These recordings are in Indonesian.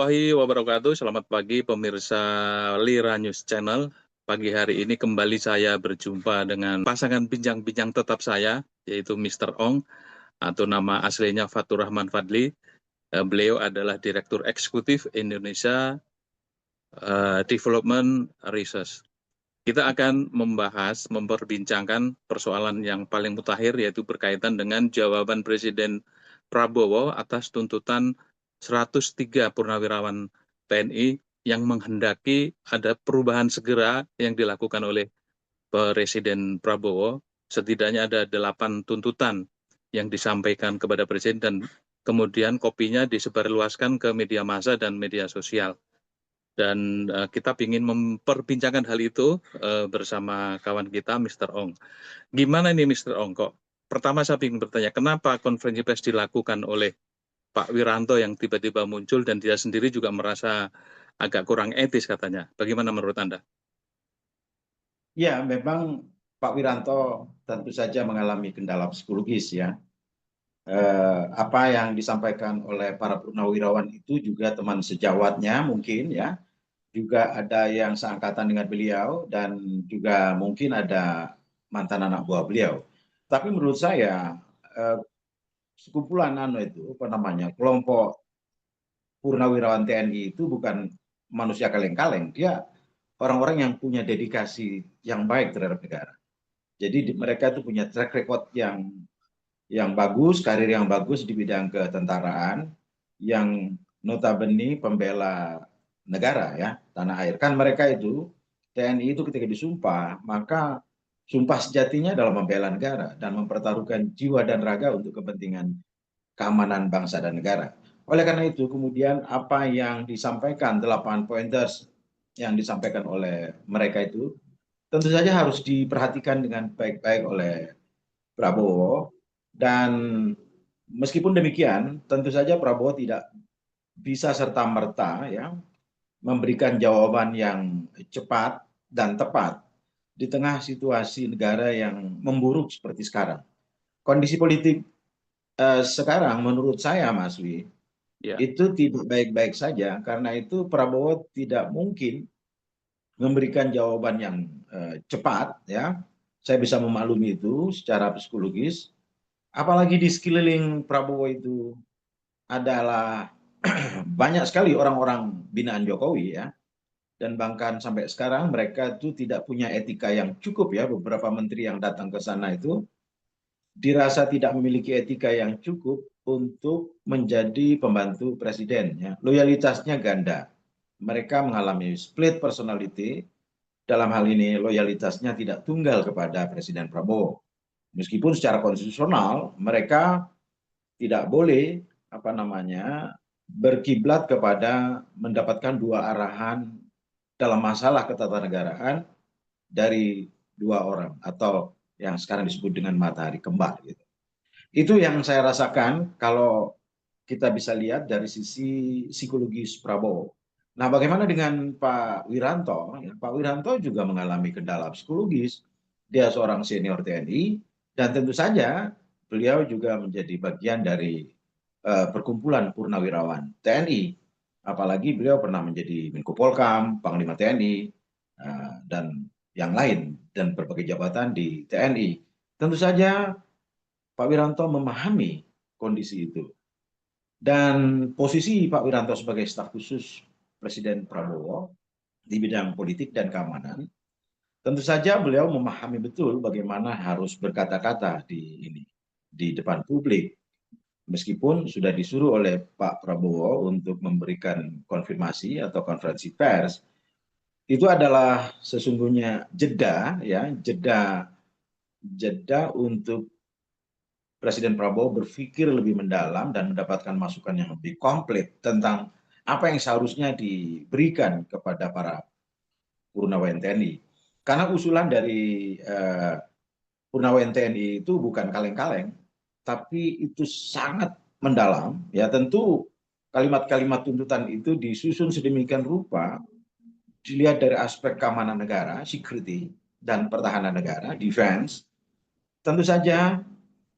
warahmatullahi wabarakatuh. Selamat pagi pemirsa Lira News Channel. Pagi hari ini kembali saya berjumpa dengan pasangan bincang-bincang tetap saya, yaitu Mr. Ong, atau nama aslinya Fatur Rahman Fadli. Beliau adalah Direktur Eksekutif Indonesia Development Research. Kita akan memperbincangkan persoalan yang paling mutakhir, yaitu berkaitan dengan jawaban Presiden Prabowo atas tuntutan 103 purnawirawan TNI yang menghendaki ada perubahan segera yang dilakukan oleh Presiden Prabowo. Setidaknya ada 8 tuntutan yang disampaikan kepada Presiden dan kemudian kopinya disebarluaskan ke media massa dan media sosial. Dan kita ingin memperbincangkan hal itu bersama kawan kita, Mr. Ong. Gimana ini Mr. Ong kok? Pertama saya ingin bertanya, kenapa konferensi pers dilakukan oleh Pak Wiranto yang tiba-tiba muncul dan dia sendiri juga merasa agak kurang etis katanya. Bagaimana menurut Anda? Ya, memang Pak Wiranto tentu saja mengalami kendala psikologis ya. Apa yang disampaikan oleh para purnawirawan itu juga teman sejawatnya mungkin ya. Juga ada yang seangkatan dengan beliau dan juga mungkin ada mantan anak buah beliau. Tapi menurut saya sekumpulan kelompok purnawirawan TNI itu bukan manusia kaleng-kaleng. Dia orang-orang yang punya dedikasi yang baik terhadap negara. Jadi mereka itu punya track record yang bagus, karir yang bagus di bidang ketentaraan, yang notabene pembela negara ya, tanah air. Kan mereka itu TNI itu ketika disumpah, maka sumpah sejatinya adalah membela negara dan mempertaruhkan jiwa dan raga untuk kepentingan keamanan bangsa dan negara. Oleh karena itu, kemudian apa yang disampaikan 8 pointers yang disampaikan oleh mereka itu tentu saja harus diperhatikan dengan baik-baik oleh Prabowo. Dan meskipun demikian, tentu saja Prabowo tidak bisa serta-merta ya memberikan jawaban yang cepat dan tepat di tengah situasi negara yang memburuk seperti sekarang. Kondisi politik sekarang menurut saya, Mas Wi, itu tidak baik-baik saja. Karena itu Prabowo tidak mungkin memberikan jawaban yang cepat ya. Saya bisa memaklumi itu secara psikologis. Apalagi di sekeliling Prabowo itu adalah banyak sekali orang-orang binaan Jokowi ya. Dan bahkan sampai sekarang mereka itu tidak punya etika yang cukup ya. Beberapa menteri yang datang ke sana itu dirasa tidak memiliki etika yang cukup untuk menjadi pembantu presiden ya. Loyalitasnya ganda. Mereka mengalami split personality. Dalam hal ini loyalitasnya tidak tunggal kepada Presiden Prabowo. Meskipun secara konstitusional mereka tidak boleh berkiblat kepada mendapatkan dua arahan dalam masalah ketatanegaraan dari dua orang atau yang sekarang disebut dengan matahari kembar gitu. Itu yang saya rasakan kalau kita bisa lihat dari sisi psikologis Prabowo. Nah, bagaimana dengan Pak Wiranto? Ya, Pak Wiranto juga mengalami kendala psikologis. Dia seorang senior TNI dan tentu saja beliau juga menjadi bagian dari perkumpulan purnawirawan TNI. Apalagi beliau pernah menjadi Menko Polkam, Panglima TNI, dan yang lain, dan berbagai jabatan di TNI. Tentu saja Pak Wiranto memahami kondisi itu. Dan posisi Pak Wiranto sebagai staf khusus Presiden Prabowo di bidang politik dan keamanan, tentu saja beliau memahami betul bagaimana harus berkata-kata di depan publik. Meskipun sudah disuruh oleh Pak Prabowo untuk memberikan konfirmasi atau konferensi pers, itu adalah sesungguhnya jeda untuk Presiden Prabowo berpikir lebih mendalam dan mendapatkan masukan yang lebih komplit tentang apa yang seharusnya diberikan kepada para purnawirawan TNI. Karena usulan dari purnawirawan TNI itu bukan kaleng-kaleng, tapi itu sangat mendalam. Ya tentu kalimat-kalimat tuntutan itu disusun sedemikian rupa, dilihat dari aspek keamanan negara, security, dan pertahanan negara, defense, tentu saja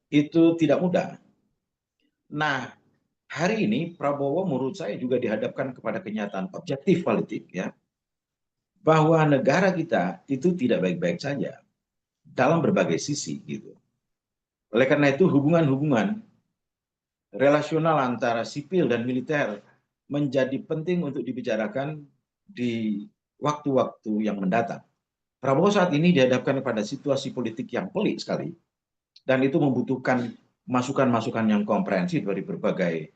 itu tidak mudah. Nah, hari ini Prabowo menurut saya juga dihadapkan kepada kenyataan objektif politik ya, bahwa negara kita itu tidak baik-baik saja dalam berbagai sisi gitu. Oleh karena itu hubungan-hubungan relasional antara sipil dan militer menjadi penting untuk dibicarakan di waktu-waktu yang mendatang. Prabowo saat ini dihadapkan pada situasi politik yang pelik sekali, dan itu membutuhkan masukan-masukan yang komprehensif dari berbagai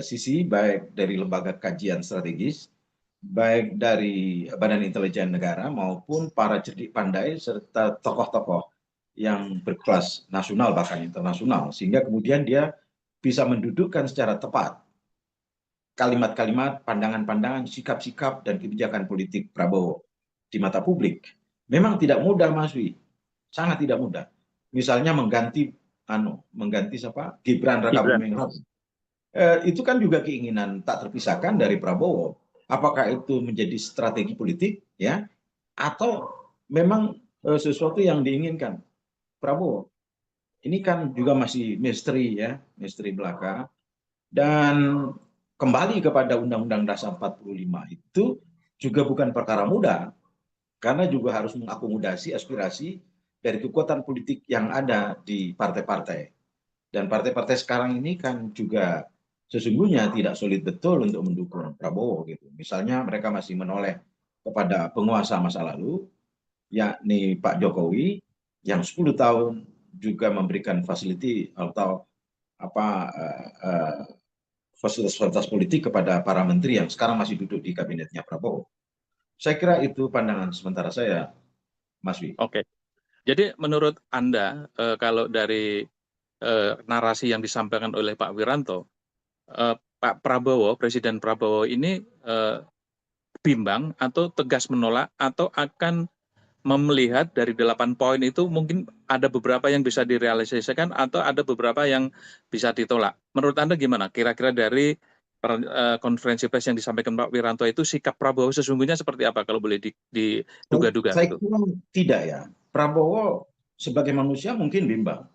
sisi, baik dari lembaga kajian strategis, baik dari Badan Intelijen Negara maupun para cerdik pandai serta tokoh-tokoh yang berkelas nasional bahkan internasional, sehingga kemudian dia bisa mendudukkan secara tepat kalimat-kalimat, pandangan-pandangan, sikap-sikap, dan kebijakan politik Prabowo di mata publik. Memang tidak mudah, Mas Wi. Sangat tidak mudah. Misalnya mengganti siapa? Gibran Gibran. Rakabuming Raka. Itu kan juga keinginan tak terpisahkan dari Prabowo. Apakah itu menjadi strategi politik, ya, atau memang sesuatu yang diinginkan Prabowo? Ini kan juga masih misteri ya, misteri belaka. Dan kembali kepada Undang-Undang Dasar 45 itu juga bukan perkara mudah, karena juga harus mengakomodasi aspirasi dari kekuatan politik yang ada di partai-partai. Dan partai-partai sekarang ini kan juga sesungguhnya tidak solid betul untuk mendukung Prabowo gitu. Misalnya mereka masih menoleh kepada penguasa masa lalu, yakni Pak Jokowi yang 10 tahun juga memberikan fasiliti atau apa fasilitas politik kepada para menteri yang sekarang masih duduk di kabinetnya Prabowo. Saya kira itu pandangan sementara saya, Mas Wi. Oke. Jadi menurut Anda, kalau dari narasi yang disampaikan oleh Pak Wiranto, Pak Prabowo, Presiden Prabowo ini bimbang atau tegas menolak atau akan melihat dari 8 poin itu mungkin ada beberapa yang bisa direalisasikan atau ada beberapa yang bisa ditolak. Menurut Anda gimana? Kira-kira dari konferensi pers yang disampaikan Pak Wiranto itu sikap Prabowo sesungguhnya seperti apa kalau boleh diduga-duga Saya gitu? kira tidak ya. Prabowo sebagai manusia mungkin bimbang,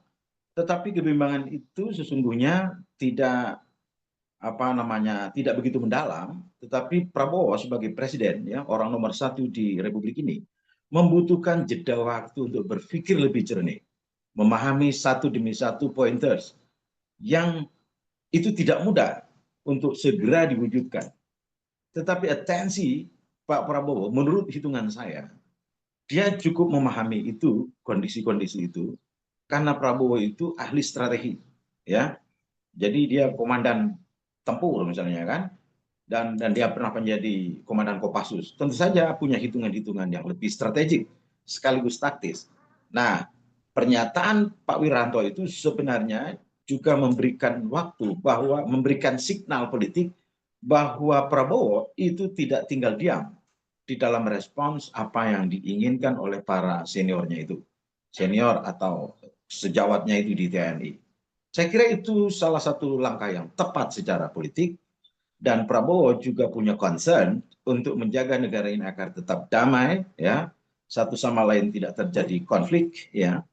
tetapi kebimbangan itu sesungguhnya tidak tidak begitu mendalam. Tetapi Prabowo sebagai presiden ya, orang nomor satu di Republik ini, membutuhkan jeda waktu untuk berpikir lebih jernih, memahami satu demi satu pointers yang itu tidak mudah untuk segera diwujudkan. Tetapi atensi Pak Prabowo, menurut hitungan saya, dia cukup memahami itu, kondisi-kondisi itu, karena Prabowo itu ahli strategi, ya. Jadi dia komandan tempur misalnya kan, dan dia pernah menjadi komandan Kopassus. Tentu saja punya hitungan-hitungan yang lebih strategik sekaligus taktis. Nah, pernyataan Pak Wiranto itu sebenarnya juga memberikan waktu bahwa memberikan signal politik bahwa Prabowo itu tidak tinggal diam di dalam respons apa yang diinginkan oleh para seniornya itu, senior atau sejawatnya itu di TNI. Saya kira itu salah satu langkah yang tepat secara politik, dan Prabowo juga punya concern untuk menjaga negara ini agar tetap damai, ya, satu sama lain tidak terjadi konflik, ya.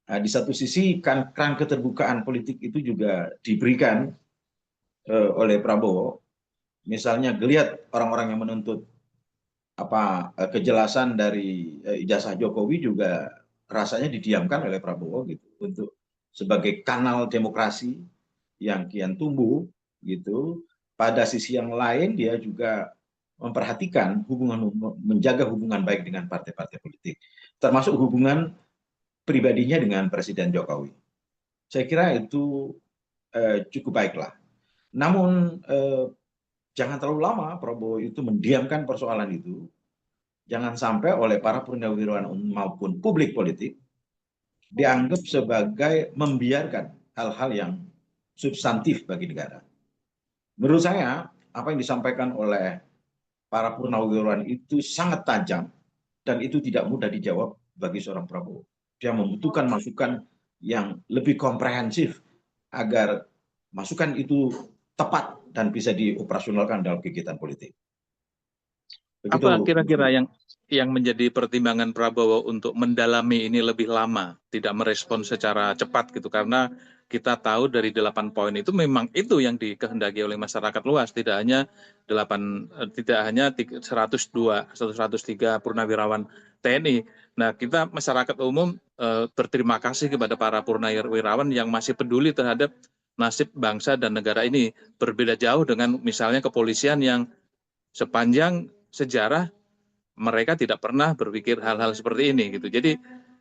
Nah, di satu sisi kan keran keterbukaan politik itu juga diberikan oleh Prabowo. Misalnya geliat orang-orang yang menuntut kejelasan dari ijazah Jokowi juga rasanya didiamkan oleh Prabowo gitu, untuk sebagai kanal demokrasi yang kian tumbuh gitu. Pada sisi yang lain dia juga memperhatikan menjaga hubungan baik dengan partai-partai politik, termasuk hubungan pribadinya dengan Presiden Jokowi. Saya kira itu cukup baiklah. Namun jangan terlalu lama Prabowo itu mendiamkan persoalan itu. Jangan sampai oleh para purnawirawan maupun publik politik dianggap sebagai membiarkan hal-hal yang substantif bagi negara. Menurut saya, apa yang disampaikan oleh para purnawirawan itu sangat tajam, dan itu tidak mudah dijawab bagi seorang Prabowo. Dia membutuhkan masukan yang lebih komprehensif agar masukan itu tepat dan bisa dioperasionalkan dalam kegiatan politik. Begitu. Apa kira-kira yang menjadi pertimbangan Prabowo untuk mendalami ini lebih lama, tidak merespon secara cepat gitu? Karena kita tahu dari 8 poin itu memang itu yang dikehendaki oleh masyarakat luas, tidak hanya 102, 103 purnawirawan TNI. Nah, kita masyarakat umum berterima kasih kepada para purnawirawan yang masih peduli terhadap nasib bangsa dan negara ini. Berbeda jauh dengan misalnya kepolisian yang sepanjang sejarah mereka tidak pernah berpikir hal-hal seperti ini gitu. Jadi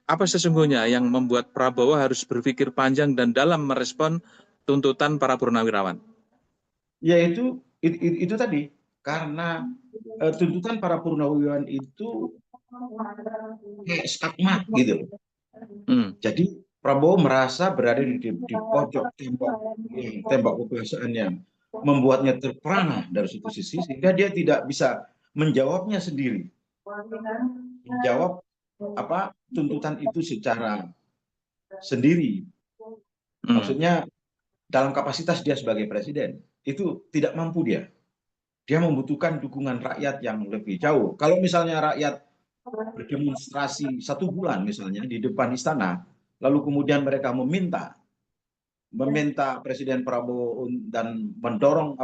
apa sesungguhnya yang membuat Prabowo harus berpikir panjang dan dalam merespon tuntutan para purnawirawan? Ya itu tadi, karena tuntutan para purnawirawan itu kayak skakmat gitu. Jadi Prabowo merasa berada di pojok tembok kekuasaan yang membuatnya terperangah dari satu sisi, sehingga dia tidak bisa menjawabnya sendiri, menjawab tuntutan itu secara sendiri. Maksudnya dalam kapasitas dia sebagai presiden itu tidak mampu dia. Dia membutuhkan dukungan rakyat yang lebih jauh. Kalau misalnya rakyat berdemonstrasi 1 bulan misalnya di depan istana, lalu kemudian mereka meminta Presiden Prabowo dan mendorong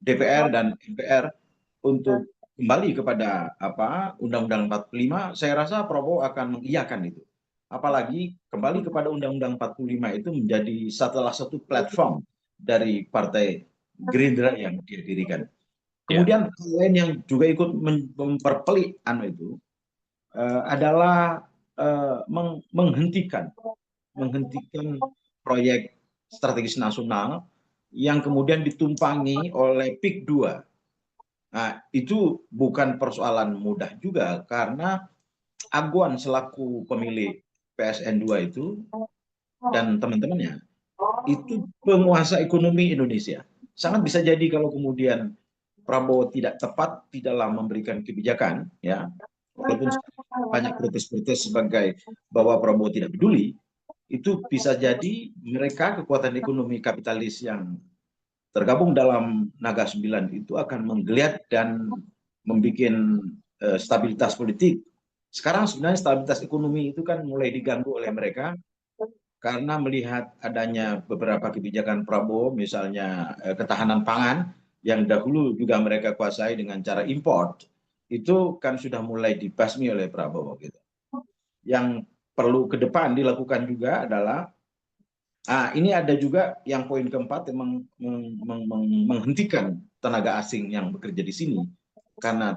DPR dan MPR untuk kembali kepada Undang-Undang 45, saya rasa Prabowo akan mengiyakan itu. Apalagi kembali kepada Undang-Undang 45 itu menjadi salah satu platform dari Partai Gerindra yang dia dirikan. Kemudian hal lain yang juga ikut memperpelik itu adalah menghentikan proyek strategis nasional yang kemudian ditumpangi oleh PIK 2. Nah, itu bukan persoalan mudah juga karena Agwan selaku pemilik PSN 2 itu dan teman-temannya itu penguasa ekonomi Indonesia. Sangat bisa jadi kalau kemudian Prabowo tidak tepat di dalam memberikan kebijakan, ya, walaupun banyak protes-protes sebagai bahwa Prabowo tidak peduli, itu bisa jadi mereka kekuatan ekonomi kapitalis yang tergabung dalam Naga 9 itu akan menggeliat dan membuat stabilitas politik. Sekarang sebenarnya stabilitas ekonomi itu kan mulai diganggu oleh mereka karena melihat adanya beberapa kebijakan Prabowo, misalnya ketahanan pangan yang dahulu juga mereka kuasai dengan cara import, itu kan sudah mulai dibasmi oleh Prabowo gitu. Yang perlu ke depan dilakukan juga adalah ini ada juga yang poin keempat yang menghentikan tenaga asing yang bekerja di sini karena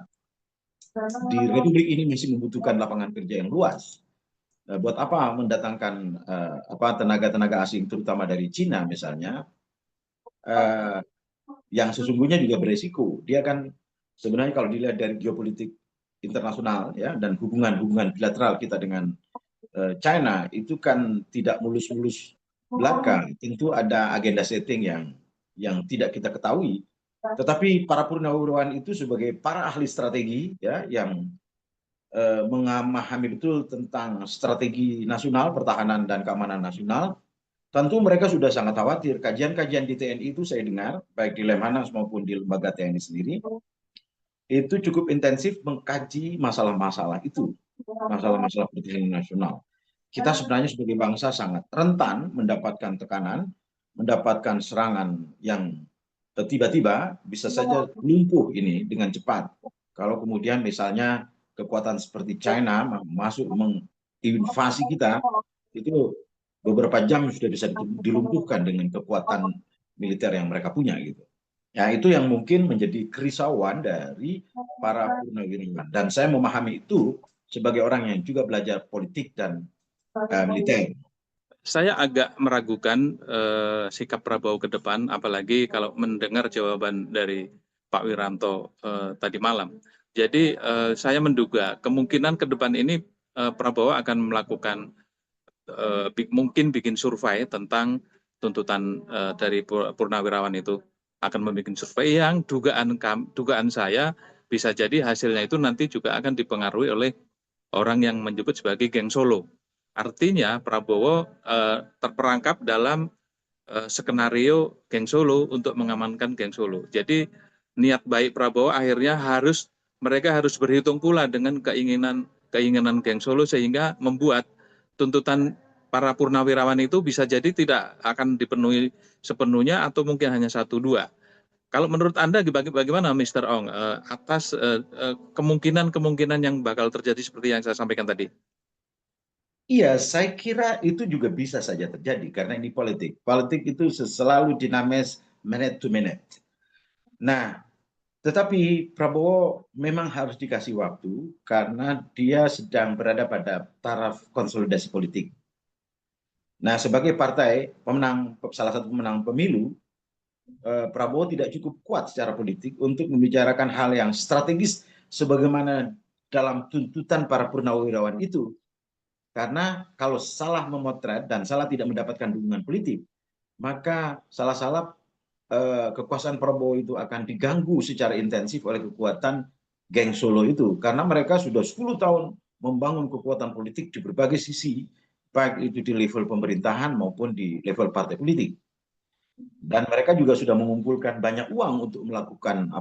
di Republik ini masih membutuhkan lapangan kerja yang luas. Buat apa mendatangkan tenaga-tenaga asing terutama dari Cina misalnya yang sesungguhnya juga beresiko. Dia kan sebenarnya kalau dilihat dari geopolitik internasional ya dan hubungan-hubungan bilateral kita dengan China itu kan tidak mulus-mulus belaka. Tentu ada agenda setting yang tidak kita ketahui. Tetapi para purnawirawan itu sebagai para ahli strategi ya yang memahami betul tentang strategi nasional, pertahanan dan keamanan nasional, tentu mereka sudah sangat khawatir. Kajian-kajian di TNI itu saya dengar, baik di Lemhanas maupun di lembaga TNI sendiri, itu cukup intensif mengkaji masalah-masalah itu, masalah-masalah pertahanan nasional. Kita sebenarnya sebagai bangsa sangat rentan mendapatkan tekanan, mendapatkan serangan yang tiba-tiba bisa saja lumpuh ini dengan cepat. Kalau kemudian misalnya kekuatan seperti China masuk menginvasi kita, itu beberapa jam sudah bisa dilumpuhkan dengan kekuatan militer yang mereka punya gitu. Ya itu yang mungkin menjadi kerisauan dari para purnawirawan. Dan saya memahami itu sebagai orang yang juga belajar politik dan militer. Saya agak meragukan sikap Prabowo ke depan, apalagi kalau mendengar jawaban dari Pak Wiranto tadi malam. Jadi saya menduga kemungkinan ke depan ini Prabowo akan melakukan mungkin bikin survei tentang tuntutan dari purnawirawan itu, akan membuat survei yang dugaan saya bisa jadi hasilnya itu nanti juga akan dipengaruhi oleh orang yang menyebut sebagai geng Solo. Artinya Prabowo terperangkap dalam skenario geng Solo untuk mengamankan geng Solo. Jadi niat baik Prabowo akhirnya mereka harus berhitung pula dengan keinginan geng Solo sehingga membuat tuntutan para purnawirawan itu bisa jadi tidak akan dipenuhi sepenuhnya atau mungkin hanya 1-2. Kalau menurut Anda bagaimana Mr. Ong atas kemungkinan-kemungkinan yang bakal terjadi seperti yang saya sampaikan tadi? Iya, saya kira itu juga bisa saja terjadi karena ini politik. Politik itu selalu dinamis minute to minute. Nah, tetapi Prabowo memang harus dikasih waktu karena dia sedang berada pada taraf konsolidasi politik. Nah, sebagai partai pemenang, salah satu pemenang pemilu, Prabowo tidak cukup kuat secara politik untuk membicarakan hal yang strategis sebagaimana dalam tuntutan para purnawirawan itu. Karena kalau salah memotret dan salah tidak mendapatkan dukungan politik, maka salah-salah kekuasaan Prabowo itu akan diganggu secara intensif oleh kekuatan geng Solo itu. Karena mereka sudah 10 tahun membangun kekuatan politik di berbagai sisi, baik itu di level pemerintahan maupun di level partai politik. Dan mereka juga sudah mengumpulkan banyak uang untuk melakukan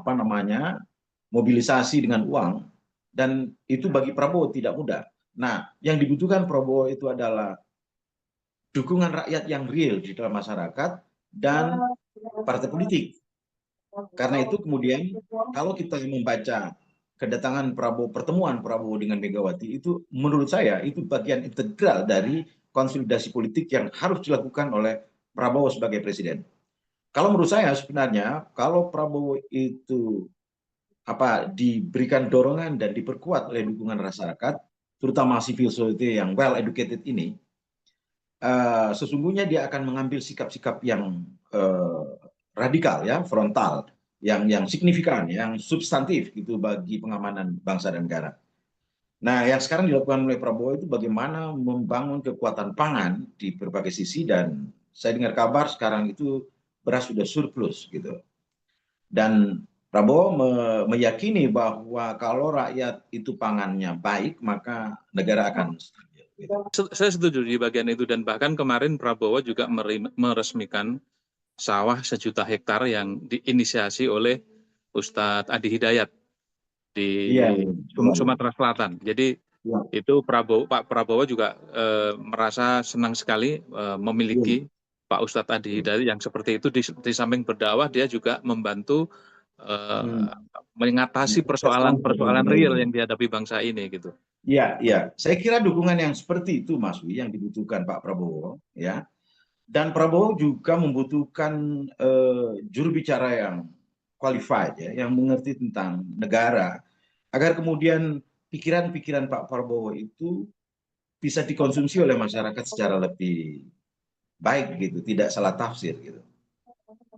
mobilisasi dengan uang, dan itu bagi Prabowo tidak mudah. Nah, yang dibutuhkan Prabowo itu adalah dukungan rakyat yang real di dalam masyarakat dan partai politik. Karena itu kemudian kalau kita membaca kedatangan Prabowo, pertemuan Prabowo dengan Megawati itu menurut saya itu bagian integral dari konsolidasi politik yang harus dilakukan oleh Prabowo sebagai presiden. Kalau menurut saya sebenarnya kalau Prabowo itu diberikan dorongan dan diperkuat oleh dukungan masyarakat, terutama civil society yang well educated ini, sesungguhnya dia akan mengambil sikap-sikap yang radikal ya, frontal, yang signifikan, yang substantif gitu bagi pengamanan bangsa dan negara. Nah, yang sekarang dilakukan oleh Prabowo itu bagaimana membangun kekuatan pangan di berbagai sisi, dan saya dengar kabar sekarang itu beras sudah surplus gitu. Dan Prabowo meyakini bahwa kalau rakyat itu pangannya baik, maka negara akan stabil. Gitu. Saya setuju di bagian itu, dan bahkan kemarin Prabowo juga meresmikan sawah 1 juta hektar yang diinisiasi oleh Ustadz Adi Hidayat di Iya, Sumatera Selatan. Jadi ya, itu Pak Prabowo juga merasa senang sekali ya, memiliki Pak Ustadz Adi Hidayat yang seperti itu. Di samping berdakwah, dia juga membantu hmm. mengatasi persoalan-persoalan real yang dihadapi bangsa ini gitu. Ya, ya. Saya kira dukungan yang seperti itu, Mas Wi, yang dibutuhkan Pak Prabowo, ya. Dan Prabowo juga membutuhkan juru bicara yang qualified, ya, yang mengerti tentang negara, agar kemudian pikiran-pikiran Pak Prabowo itu bisa dikonsumsi oleh masyarakat secara lebih baik, gitu, tidak salah tafsir, gitu.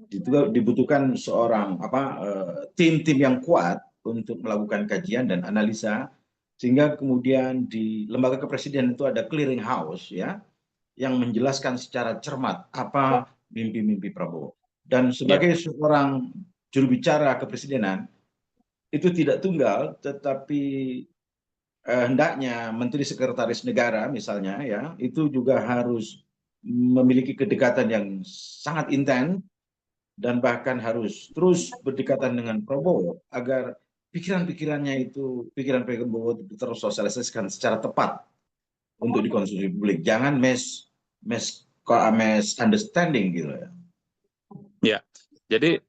Itu dibutuhkan seorang tim-tim yang kuat untuk melakukan kajian dan analisa, sehingga kemudian di lembaga kepresidenan itu ada clearing house ya, yang menjelaskan secara cermat apa mimpi-mimpi Prabowo. Dan Ya, sebagai seorang juru bicara kepresidenan itu tidak tunggal, tetapi hendaknya Menteri Sekretaris Negara misalnya ya itu juga harus memiliki kedekatan yang sangat intens dan bahkan harus terus berdekatan dengan Prabowo agar pikiran-pikirannya itu, pikiran-pikiran Prabowo itu tersosialisasikan secara tepat untuk dikonsumsi publik. Jangan misunderstanding gitu ya. ya. Jadi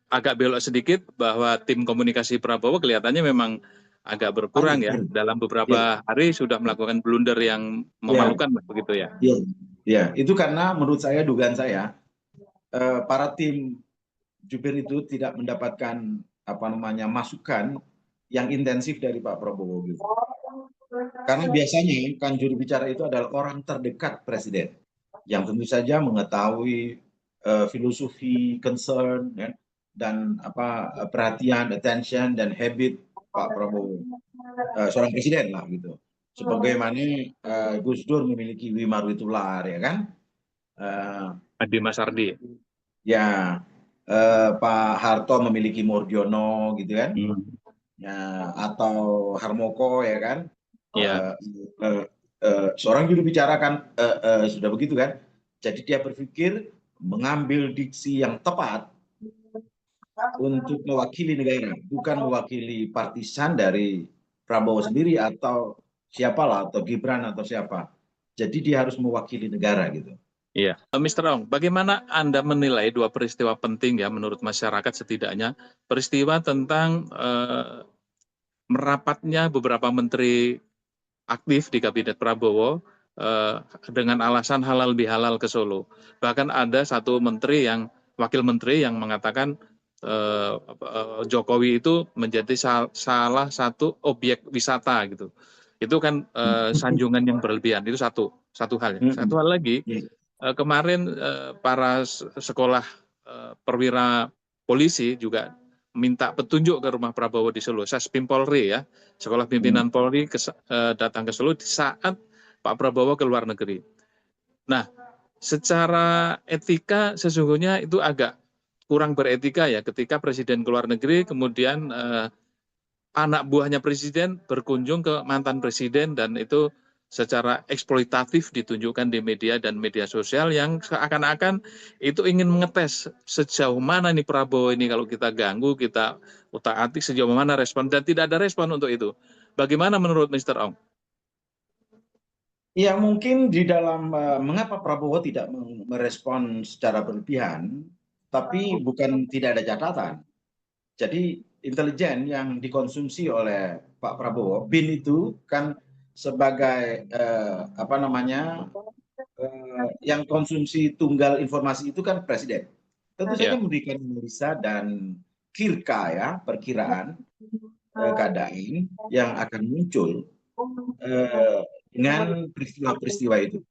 agak belok sedikit bahwa tim komunikasi Prabowo kelihatannya memang agak berkurang ya. Dalam Ya, beberapa hari sudah melakukan blunder yang ya, memalukan begitu ya. ya, ya. Itu karena menurut saya, dugaan saya, para tim jubir itu tidak mendapatkan masukan yang intensif dari Pak Prabowo gitu. Karena biasanya kan juru bicara itu adalah orang terdekat presiden yang tentu saja mengetahui filosofi, concern, ya, dan perhatian, attention, dan habit Pak Prabowo, seorang presiden lah gitu. Sebagaimana Gus Dur memiliki Wimar Witular, ya kan? Uh, Adi Mas Ardi. ya, Pak Harto memiliki Mordiono, gitu kan? Hmm. Ya, atau Harmoko, ya kan? Ya, Uh, uh, Seorang juru bicara kan sudah begitu kan? Jadi dia berpikir mengambil diksi yang tepat untuk mewakili negara, bukan mewakili partisan dari Prabowo sendiri atau siapalah, atau Gibran atau siapa. Jadi dia harus mewakili negara gitu. Iya, Mr. Ong, bagaimana Anda menilai dua peristiwa penting ya menurut masyarakat setidaknya peristiwa tentang merapatnya beberapa menteri aktif di kabinet Prabowo eh, dengan alasan halal bihalal ke Solo. Bahkan ada satu menteri yang wakil menteri yang mengatakan Jokowi itu menjadi salah satu objek wisata gitu. Itu kan sanjungan yang berlebihan. Itu satu hal ya. Satu hal lagi, kemarin para sekolah perwira polisi juga minta petunjuk ke rumah Prabowo di Solo. Saspim Polri ya, sekolah pimpinan Polri datang ke Solo di saat Pak Prabowo ke luar negeri. Nah, secara etika sesungguhnya itu agak kurang beretika ya ketika presiden ke luar negeri kemudian anak buahnya presiden berkunjung ke mantan presiden dan itu secara eksploitatif ditunjukkan di media dan media sosial yang seakan-akan itu ingin mengetes sejauh mana nih Prabowo ini kalau kita ganggu, kita utak-atik sejauh mana respon dan tidak ada respon untuk itu. Bagaimana menurut Mr. Ong? Ya mungkin di dalam mengapa Prabowo tidak merespon secara berlebihan, tapi bukan tidak ada catatan. Jadi intelijen yang dikonsumsi oleh Pak Prabowo, BIN itu kan sebagai apa namanya yang konsumsi tunggal informasi itu kan presiden. Tentu saja Ya, memberikan analisa dan kirka ya perkiraan keadaan yang akan muncul eh, dengan peristiwa-peristiwa itu.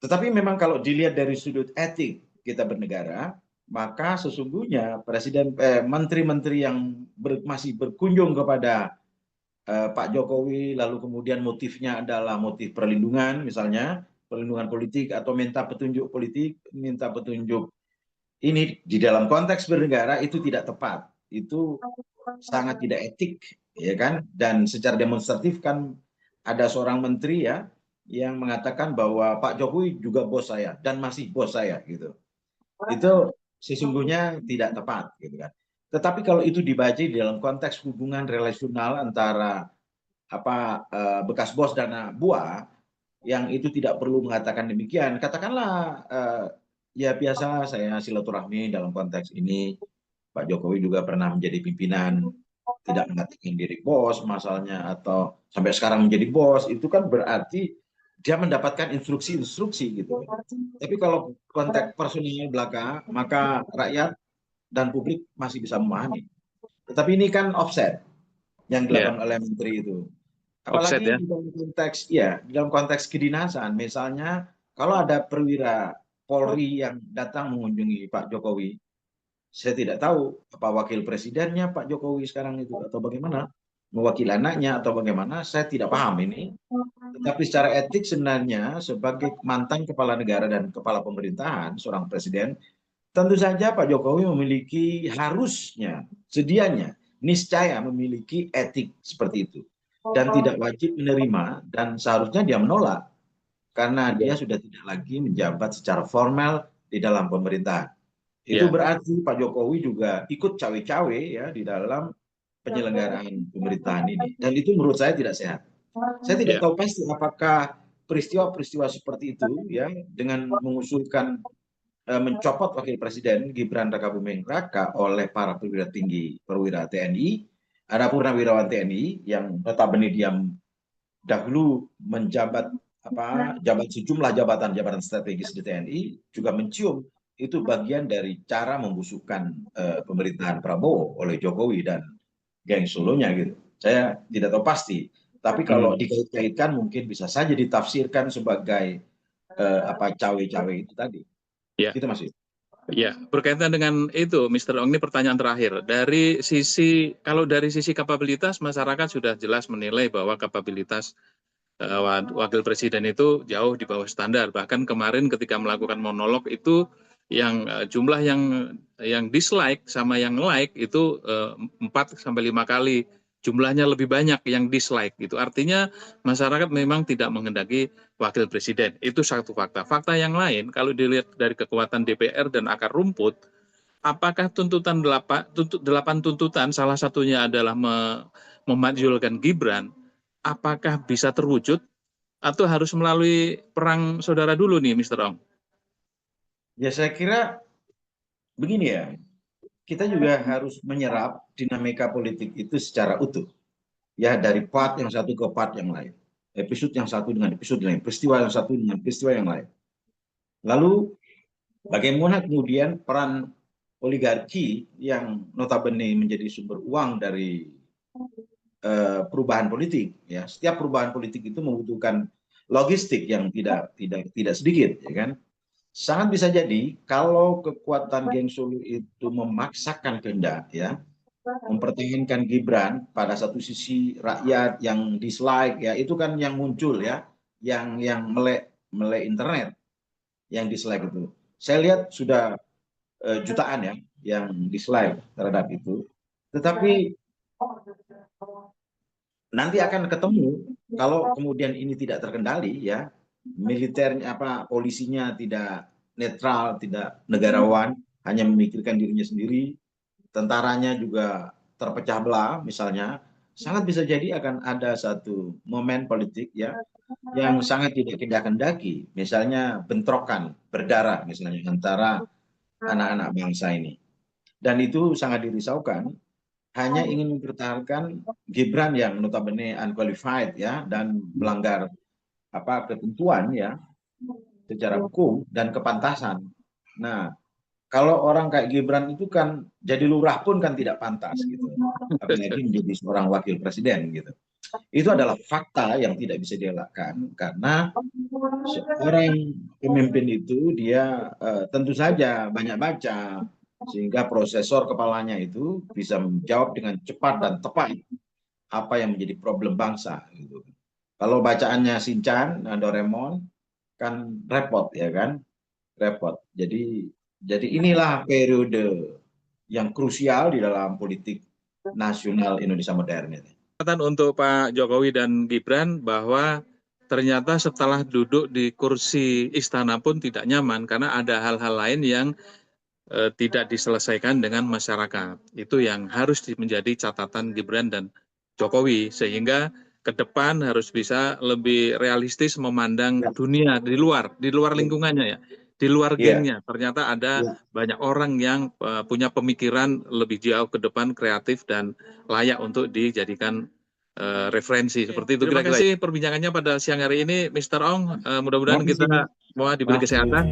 Tetapi memang kalau dilihat dari sudut etik kita bernegara, maka sesungguhnya menteri-menteri yang masih berkunjung kepada Pak Jokowi, lalu kemudian motifnya adalah motif perlindungan, misalnya perlindungan politik atau minta petunjuk politik, minta petunjuk ini di dalam konteks bernegara itu tidak tepat, itu sangat tidak etik, ya kan? Dan secara demonstratif kan ada seorang menteri ya yang mengatakan bahwa Pak Jokowi juga bos saya dan masih bos saya gitu. Itu sesungguhnya tidak tepat gitu kan. Tetapi kalau itu dibaca di dalam konteks hubungan relasional antara bekas bos dan anak buah yang itu tidak perlu mengatakan demikian. Katakanlah ya biasa saya silaturahmi dalam konteks ini. Pak Jokowi juga pernah menjadi pimpinan, tidak mengatakan diri bos masalahnya atau sampai sekarang menjadi bos, itu kan berarti dia mendapatkan instruksi-instruksi gitu. Tapi kalau konteks personal belaka, maka rakyat dan publik masih bisa memahami. Tetapi ini kan offset yang ya, dilakukan oleh menteri itu. offset Apalagi ya. di dalam konteks kedinasan, misalnya kalau ada perwira Polri yang datang mengunjungi Pak Jokowi, saya tidak tahu apa wakil presidennya Pak Jokowi sekarang itu atau bagaimana, mewakili anaknya atau bagaimana, saya tidak paham ini. Tetapi secara etik sebenarnya sebagai mantan kepala negara dan kepala pemerintahan, seorang presiden, tentu saja Pak Jokowi memiliki harusnya, sedianya, niscaya memiliki etik seperti itu. Dan tidak wajib menerima dan seharusnya dia menolak karena dia sudah tidak lagi menjabat secara formal di dalam pemerintahan. Itu Ya, berarti Pak Jokowi juga ikut cawe-cawe ya di dalam penyelenggaraan pemerintahan ini. Dan itu menurut saya tidak sehat. Saya tidak ya, tahu pasti apakah peristiwa-peristiwa seperti itu ya dengan mengusulkan mencopot wakil presiden Gibran Rakabuming Raka oleh para perwira TNI, ada purnawirawan TNI yang notabene dia dahulu menjabat jabat sejumlah jabatan-jabatan strategis di TNI juga mencium itu bagian dari cara membusukkan pemerintahan Prabowo oleh Jokowi dan geng Solonya gitu. Saya tidak tahu pasti, tapi kalau hmm, dikait-kaitkan mungkin bisa saja ditafsirkan sebagai cawe-cawe itu tadi. ya. Gitu Mas. Ya, berkaitan dengan itu, Mr. Ong, ini pertanyaan terakhir. Kalau dari sisi kapabilitas, masyarakat sudah jelas menilai bahwa kapabilitas wakil presiden itu jauh di bawah standar. Bahkan kemarin ketika melakukan monolog itu yang jumlah yang dislike sama yang like itu 4 sampai 5 kali jumlahnya lebih banyak yang dislike gitu. Artinya masyarakat memang tidak menghendaki wakil presiden. Itu satu fakta. Fakta yang lain kalau dilihat dari kekuatan DPR dan akar rumput, apakah tuntutan 8 tuntutan salah satunya adalah memajulkan Gibran, apakah bisa terwujud atau harus melalui perang saudara dulu nih, Mr. Ong? Ya saya kira begini ya, kita juga harus menyerap dinamika politik itu secara utuh. Ya dari part yang satu ke part yang lain. Episode yang satu dengan episode lain. Peristiwa yang satu dengan peristiwa yang lain. Lalu bagaimana kemudian peran oligarki yang notabene menjadi sumber uang dari perubahan politik, ya setiap perubahan politik itu membutuhkan logistik yang tidak sedikit, ya kan? Sangat bisa jadi kalau kekuatan geng Solo itu memaksakan kehendak, ya mempertahankan Gibran pada satu sisi rakyat yang dislike, ya itu kan yang muncul ya, yang melek internet, yang dislike itu. Saya lihat sudah jutaan ya yang dislike terhadap itu. Tetapi nanti akan ketemu kalau kemudian ini tidak terkendali ya, militernya polisinya tidak netral, tidak negarawan, hanya memikirkan dirinya sendiri, tentaranya juga terpecah belah misalnya, sangat bisa jadi akan ada satu momen politik ya yang sangat tidak kita kendaki, misalnya bentrokan berdarah misalnya antara anak-anak bangsa ini. Dan itu sangat dirisaukan, hanya ingin mempertahankan Gibran yang notabene unqualified ya dan melanggar ketentuan ya secara hukum dan kepantasan. Nah, kalau orang kayak Gibran itu kan jadi lurah pun kan tidak pantas gitu. Apalagi menjadi seorang wakil presiden gitu. Itu adalah fakta yang tidak bisa dielakkan karena seorang pemimpin itu dia tentu saja banyak baca sehingga prosesor kepalanya itu bisa menjawab dengan cepat dan tepat apa yang menjadi problem bangsa gitu. Kalau bacaannya Shinchan, Doraemon kan repot ya kan, repot. Jadi inilah periode yang krusial di dalam politik nasional Indonesia modern ini. Untuk Pak Jokowi dan Gibran bahwa ternyata setelah duduk di kursi istana pun tidak nyaman karena ada hal-hal lain yang tidak diselesaikan dengan masyarakat. Itu yang harus menjadi catatan Gibran dan Jokowi sehingga ke depan harus bisa lebih realistis memandang dunia di luar lingkungannya ya, di luar gengnya. Ternyata ada banyak orang yang punya pemikiran lebih jauh ke depan, kreatif dan layak untuk dijadikan referensi seperti itu. Terima kasih perbincangannya pada siang hari ini, Mr. Ong. Mudah-mudahan kita semua diberi kesehatan.